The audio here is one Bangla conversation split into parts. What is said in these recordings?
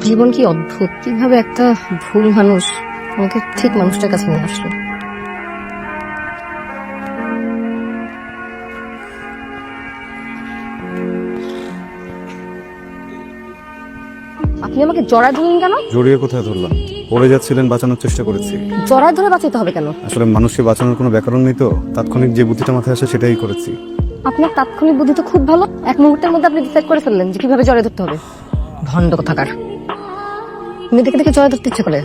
জীবন কি অদ্ভুত, কিভাবে একটা ভুল মানুষ আমাকে ঠিক মানুষটার কাছে নিয়ে আসলো। আপনি আমাকে জড়ায় ধরলেন কেন? জড়িয়ে কোথায় ধরলাম? পড়ে যাচ্ছিলেন, বাঁচানোর চেষ্টা করেছি। জড়ায় ধরে বাঁচাইতে হবে কেন? আসলে মানুষকে বাঁচানোর কোনো ব্যাকরণ নেই তো, তাৎক্ষণিক যে বুদ্ধিটা মাথায় আসে সেটাই করেছি। আপনার তাৎক্ষণিক বুদ্ধি তো খুব ভালো, এক মুহূর্তের মধ্যে আপনি ডিসাইড করে ফেললেন যে কিভাবে জড়ায় ধরতে হবে। ভণ্ড কোথাকার, মেয়েদেরকে দেখে জড়ায় ধরতে ইচ্ছে করে।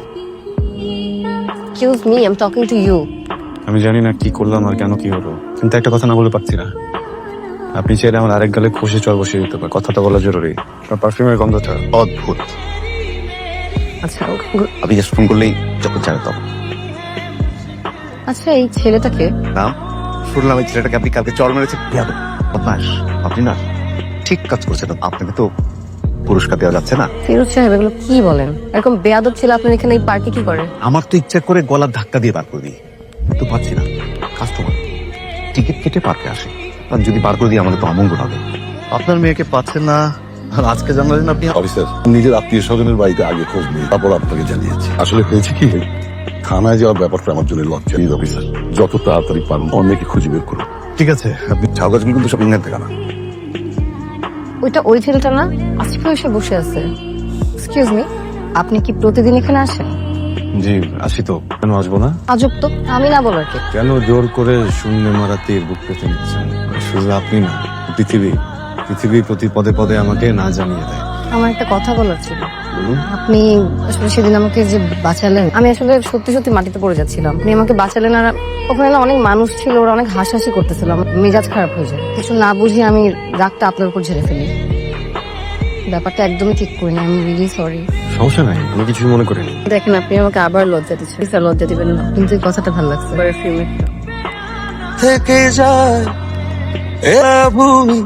Excuse me, I am talking to you. আমি জানি না কি করলাম আর কেন কি হলো, কিন্তু একটা কথা না বলে পারছি না। আপনি চাইলে আমার আরেক গালে খুশি চর বসিয়ে দিতে পারেন, কথাটা বলা জরুরি। আপনার পারফিউমের গন্ধটা অদ্ভুত। আচ্ছা আপনি জাস্ট ফোন করলেই যখন চায় তখন। আচ্ছা, এই ছেলেটাকে নাম শুনলাম এই ছেলেটাকে আপনি কালকে চর মেরেছেন। বদমাস, আপনি না ঠিক কাজ করছেন। আপনাকে তো পুরস্কার দেওয়া যাচ্ছে না। ফিরোজ সাহেব, এগুলো কি বলেন? এরকম বেয়াদব ছেলে আপনার এখানে এই পার্কে কি করে? আমার তো ইচ্ছা করে গলার ধাক্কা দিয়ে বার করে দিই, তো পাচ্ছি না। কাস্টমার টিকিট কেটে পার্কে আসে, আর যদি বার করে দিই আমাদের তো অমঙ্গল হবে। আপনার মেয়েকে পাচ্ছেন না, আর আজকে জানালেন আপনি। অফিসার, নিজের আত্মীয় স্বজনের বাড়িতে আগে খোঁজ নিই, তারপর আপনাকে জানিয়েছি। আসলে হয়েছে কি, থানায় যাওয়ার ব্যাপারটা আমার জন্য লজ্জা। প্লিজ অফিসার, যত তাড়াতাড়ি পারুন অনেকে খুঁজে বের করুন। ঠিক আছে, আপনি ছাউগাছগুলো কিন্তু সব ইংল্যান্ড থেকে না। ওইটা ওই ছেলেটা না, আজকে এসে বসে আছে। এক্সকিউজ মি, আপনি কি প্রতিদিন এখানে আসেন? জি আসি তো, কেন আসবো না? আজব তো, আমি না বলার কে? কেন জোর করে শূন্য মারা তীর বুক পেতে নিচ্ছেন? শুধু আপনি না, পৃথিবী প্রতি পদে পদে আমাকে না জানিয়ে দেয়। আমার একটা কথা বলার ছিল। বলুন। আপনি আসলে সেদিন আমাকে যে বাঁচালেন, আমি আসলে সত্যি সত্যি মাটিতে পড়ে যাচ্ছিলাম, আপনি আমাকে বাঁচালেন। আর ওখানে না অনেক মানুষ ছিল, ওরা অনেক হাসাহাসি করতেছিল, আমার মেজাজ খারাপ হয়ে যায়। কিছু না বুঝি আমি রাগটা আপনার উপর ঝেড়ে ফেলি। ব্যাপারটা একদমই ঠিক করি না, আমি রিয়েলি সরি। সমস্যা নাই, আমি কিছুই মনে করিনি। দেখেন, আপনি আমাকে আবার লজ্জা দিচ্ছেন। স্যার, লজ্জা দিবেন না, কিন্তু এই কথাটা ভালো লাগছে। এবারে ফিল্মেরটা থেকে যায় এরা ভূমি।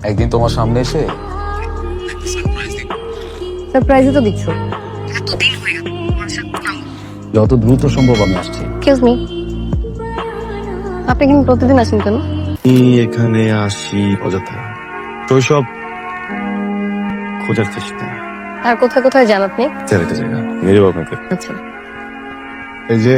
একদিন তোমার সামনে এসে সারপ্রাইজই তো দিচ্ছ। যত দ্রুত সম্ভব আমি আসছি। এক্সকিউজ মি, আপনি কিন্তু প্রতিদিন আসেন কেন? আমি এখানে আসি অযথা, শৈশব খোঁজার চেষ্টা। আর কোথায় কোথায় যান আপনি? ছেলেটা জায়গা মেরে আপনাকে। আচ্ছা, এই যে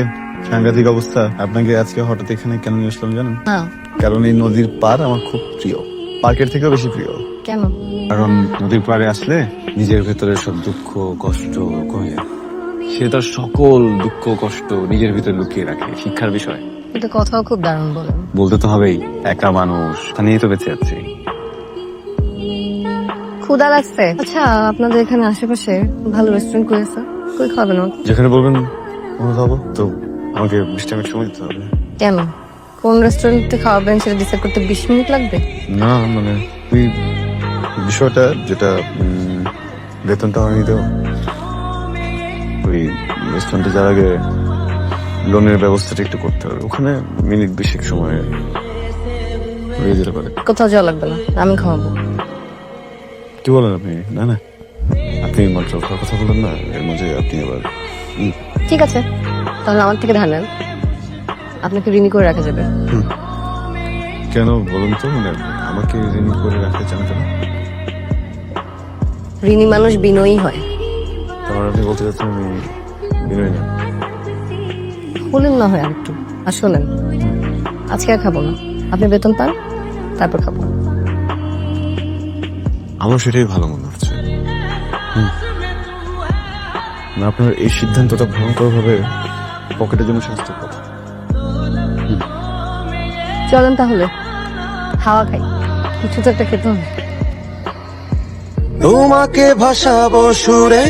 সাংঘাতিক অবস্থা, আপনাকে আজকে হঠাৎ এখানে কেন নিয়ে আসলাম জানেন? না। কারণ এই নদীর পার আমার খুব প্রিয়, পার্কের থেকেও বেশি প্রিয়। কেন? কারণ নদীর পাড়ে আসলে নিজের ভেতরে সব দুঃখ কষ্ট কমে যায়। সে তার সকল দুঃখ কষ্ট নিজের ভিতরে লুকিয়ে রাখে। শিক্ষার বিষয়। এটা কথাও খুব দারুণ বলেন। বলতে তো হবেই, একা মানুষ, তা নিয়েই তো বেঁচে যাচ্ছি। ক্ষুধা লাগছে। আচ্ছা, আপনাদের এখানে আশেপাশে ভালো রেস্টুরেন্ট করেছে? কই খাবেন আমাকে? যেখানে বলবেন ওখানে খাবো, তো আমাকে 20 টাকা সময় দিতে হবে। কেন? কোন রেস্টুরেন্টে খাওয়াবেন সেটা ডিসাইড করতে 20 মিনিট লাগবে? না মানে ওই বিষয়টা যেটা বেতনটা হয়নি তো, ওই রেস্টুরেন্টে যাওয়ার আগে লোনের ব্যবস্থাটা একটু করতে হবে। ওখানে মিনিট 20 সময় হয়ে যেতে পারে। কোথাও যাওয়া লাগবে না, আমি খাওয়াবো। কি বলেন আপনি? না না, আপনি মাত্র খাওয়ার কথা বলেন না, এর মাঝে আপনি আবার ঠিক আছে, তাহলে আমার থেকে ধার নেন, আপনাকে ঋণী করে রাখা যাবে। কেন বলুন তো, মানে আমাকে ঋণী করে রাখতে চান কেন? ঋণী মানুষ বিনয়ী হয়। তারপর আপনি বলতে চাচ্ছেন আমি বিনয় না? বলেন না হয় আরেকটু। আর শোনেন, আজকে আর খাবো না, আপনি বেতন পান তারপর খাবো। আমার সেটাই ভালো মনে হচ্ছে। না, আপনার এই সিদ্ধান্তটা ভয়ঙ্কর ভাবে পকেটের জন্য স্বাস্থ্যকর। চলেন তাহলে খাওয়া খাই, কিছু তো একটা খেতে হবে। তোমাকে ভাসাবো সুরে,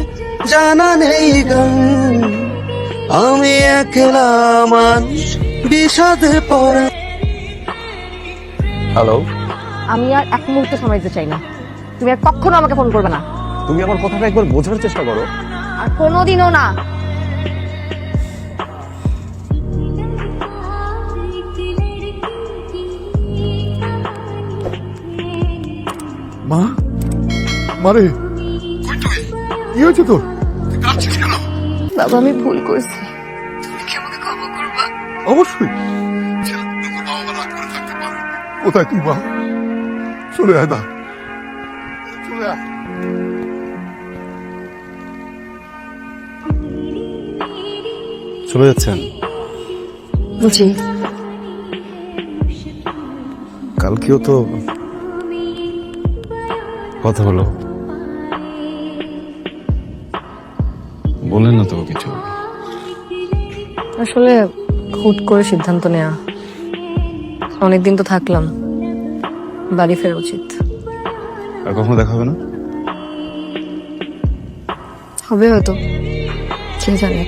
জানা নেই গান। আমি একলা মানুষ বিষাদে পড়ে। হ্যালো, আমি আর এক মুহূর্ত সময় দিতে চাই না, তুমি আর কখনো আমাকে ফোন করবে না। তুমি আমার কথাটা একবার বোঝার চেষ্টা করো। আর কোনোদিনও না। মা, মারে কি হয়েছে তোর? তুই কাঁদছিস কেন? বাবা, আমি ভুল করছি। অবশ্যই বাবা রাগ করে থাকতে পারে। কোথায় তুই মা? চলে আয় না, চলে আয়। চলে যাচ্ছেন? জি। কালকেও তো কথা হলো, বললেন না তো কিছু? আসলে হুট করে সিদ্ধান্ত নেওয়া, অনেকদিন তো থাকলাম, বাড়ি ফেরা উচিত। আর কখনো দেখা হবে না? হবে হয়তো, কে জানে।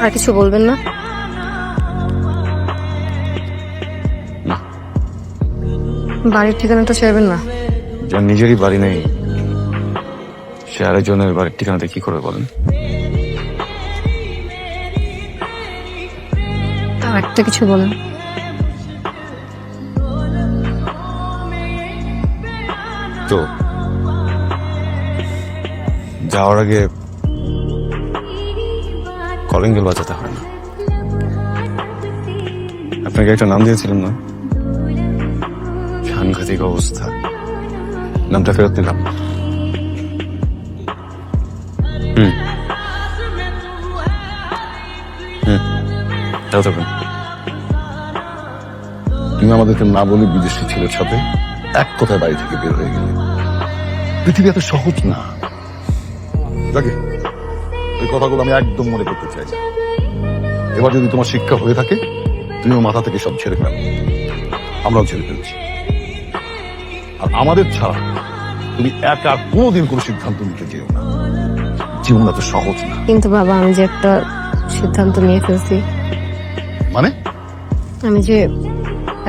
আর কিছু বলবেন না? না। বাড়ির ঠিকানাটা চাইবেন না? যার নিজেরই বাড়ি নেই সে আরেকজনের বাড়ির ঠিকানাতে কি করবে বলেন? আর একটা কিছু বলেন। তো যাওয়ার আগে কলিং বেল বাজাতে হয় না? আপনাকে একটা নাম দিয়েছিলেন না? সাংঘাতিক অবস্থা, নামটা ফেরত নিলাম। তাও তখন তুমি আমাদেরকে না বলে বিদেশি ছেলের সাথে এক কথায় বাড়ি থেকে বের হয়ে গেলে। পৃথিবী এত সহজ না। দেখে ওই কথাগুলো আমি একদম মনে করতে চাই না। এবার যদি তোমার শিক্ষা হয়ে থাকে তুমিও মাথা থেকে সব ছেড়ে ফেলো, আমরাও ছেড়ে ফেলছি। আর আমাদের ছাড়া তুমি একা কোনোদিন কোনো সিদ্ধান্ত নিতে যেও না। জীবন এত সহজ না। কিন্তু বাবা, আমি যে একটা সিদ্ধান্ত নিয়ে ফেলছি। মানে আমি যে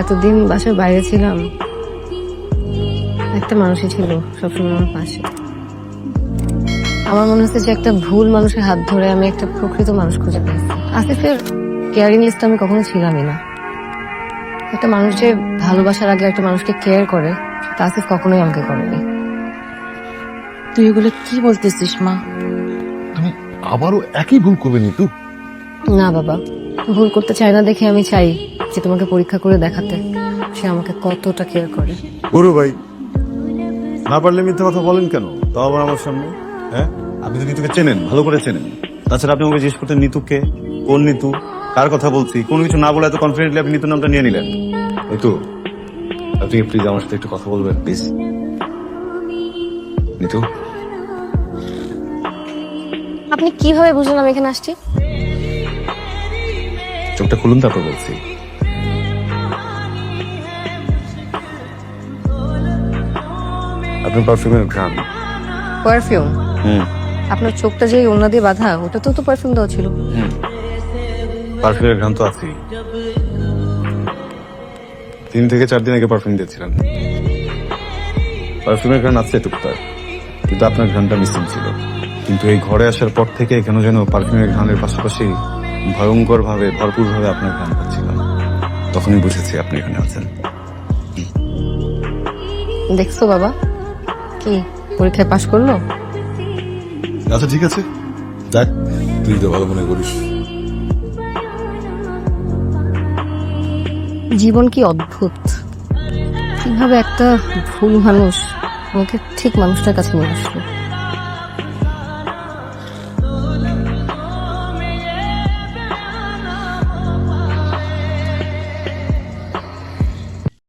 এতদিন বাসার বাইরে ছিলাম, একটা মানুষই ছিল সবসময় আমার পাশে। আমার মনে হচ্ছে যে একটা ভুল মানুষের হাত ধরে আমি একটা প্রকৃত মানুষ খুঁজে পেয়েছি। আসিফের কেয়ারিং লিস্টে আমি কখনো ছিলামই না। একটা মানুষ যে ভালোবাসার আগে একটা মানুষকে কেয়ার করে, তা আসিফ কখনোই আমাকে করেনি। তুই এগুলো কি বলতেছিস মা? তুমি আবারও একই ভুল করবে নিতু। না বাবা, ভুল করতে চাই না দেখে আমি চাই যে তোমাকে পরীক্ষা করে দেখাতে সে আমাকে কতটা কেয়ার করে। গুরু ভাই, না পারলে মিথ্যা কথা বলেন কেন, তাও আবার আমার সামনে? হ্যাঁ, আপনি তো নিতুকে চেনেন, ভালো করে চেনেন। তাছাড়া আপনি আমাকে জিজ্ঞেস করতেন নিতুকে, কোন নিতু, কার কথা বলছি, কোনো কিছু না বলে এত কনফিডেন্টলি আপনি নিতুর নামটা নিয়ে নিলেন। নিতু, আপনি প্লিজ আমার সাথে একটু কথা বলবেন প্লিজ। নিতু, আপনি কিভাবে বুঝলেন আমি এখানে আসছি? চোখটা খুলুন তারপর বলছি। আপনার পারফিউমের ঘ্রাণ। পারফিউম? হুম, আপনার চোখটা যে ওড়না দিয়ে বাঁধা, ওটাতেও তো পারফিউম দেওয়া ছিল। পারফিউমের ঘ্রাণ তো আছেই। 3 থেকে 4 দিন আগে পারফিউম দিয়েছিলেন। পারফিউমের ঘ্রাণ আছে টুকটাক, কিন্তু আপনার ঘ্রাণটা মিসিং ছিল। কিন্তু এই ঘরে আসার পর থেকে কেন যেন পারফিউমের ঘ্রাণের পাশাপাশি ভয়ঙ্কর ভাবে, ভরপুর ভাবে আপনার ঘ্রাণ পাচ্ছিলাম। তখনই বুঝেছি আপনি এখানে আছেন। দেখছো বাবা, কি পরীক্ষায় পাশ করলো? আচ্ছা ঠিক আছে, দেখ তুই তো ভালো মনে করিস। জীবন কি অদ্ভুত, কিভাবে একটা ভুল মানুষ আমাকে ঠিক মানুষটার কাছে নিয়ে আসলো।